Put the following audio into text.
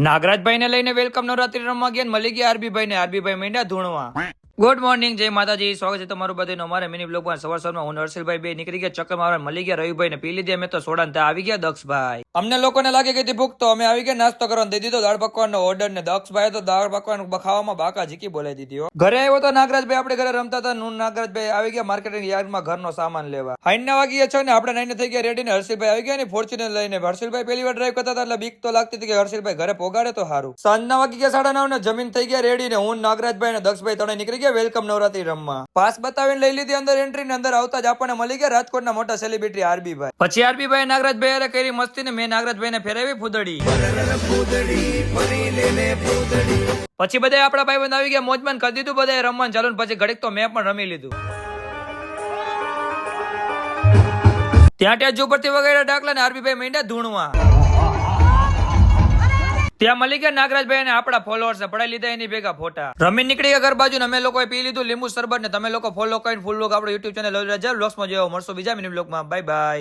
નાગરાજભાઈ ને લઈને વેલકમ નવરાત્રી રમવા ગયા મળી ગયા આરબીભાઈ મીંડા ધૂણવા. ગુડ મોર્નિંગ, જય માતાજી, સ્વાગત છે તમારું બધાનું અમારા મિની બ્લોગમાં. સવારમાં હું હર્ષિલભાઈ બે નીકળી ગયા ચક્કર મારવા, મળી ગયા રવિભાઈ ને પી લીધી અમે તો સોડા ને આવી ગયા દક્ષભાઈ. અમને લોકોને લાગે કે ભૂખ તો અમે આવી ગયા નાસ્તો કરવાનો દઈ દીધો દાળ પકવાન નો ઓર્ડર ને દક્ષભાઈ તો દાળ પકવાન ખાવામાં બાકા ઝીકી બોલાવી દીધી. ઘરે આવ્યો તો નાગરાજભાઈ આપણે ઘરે રમતા હતા. નાગરાજભાઈ આવી ગયા માર્કેટિંગ યાર્ડમાં ઘરનો સામાન લેવા. 9 વાગી છે ને આપણે 9 થઈ ગયા રેડી ને હર્ષિલભાઈ આવી ગયા ને ફોર્ચ્યુનર લઈને. હર્ષિલભાઈ પહેલી વાર ડ્રાઈવ કરતા હતા એટલે બીક તો લાગતી હતી કે હર્ષિલભાઈ ઘરે પોગાડે તો સારું. સાંજના વાગી ગયા 9:30 ને જમીન થઈ ગયા રેડી ને હું નાગરાજભાઈ ને દક્ષભાઈ ત્રણે નીકળી ગયા વેલકમ નવરાત્રી રમવા. પાસ બતાવીને લઈ લીધી અંદર એન્ટ્રી ને અંદર આવતા જ આપણને મળી ગયા રાજકોટના મોટા સેલિબ્રિટી આરબીભાઈ. પછી આરબીભાઈ નાગરાજભાઈ અરે કરી મસ્તી ને મેં નાગરાજભાઈ ને ફેરવી ફૂદડી. પછી બધા આપડા ભાઈબંધ આવી ગયા મોજમાન કરી દીધું બધા રમવાનું ચાલુ. પછી ઘડીક તો મેં પણ રમી લીધું. ત્યાં ટેજ ઉપરથી વગેરે ડાકલા ને આરબીભાઈ મીંડા ધૂણવા. ત્યાં મળી ગયા નાગરાજભાઈ ને આપડા ફોલોઅર્સ ને પડાઈ લીધા એની ભેગા ફોટા. રમી નીકળી ગયા ઘર બાજુ ને અમે લોકોએ પી લીધું લીંબુ શરબત ને તમે લોકો ફોલો કરીને ફૂલ લોક આપણો યુટ્યુબ ચેનલ વ્લોગ્સમાં જોયો મળશો બીજા મિની બ્લોગમાં. Bye bye.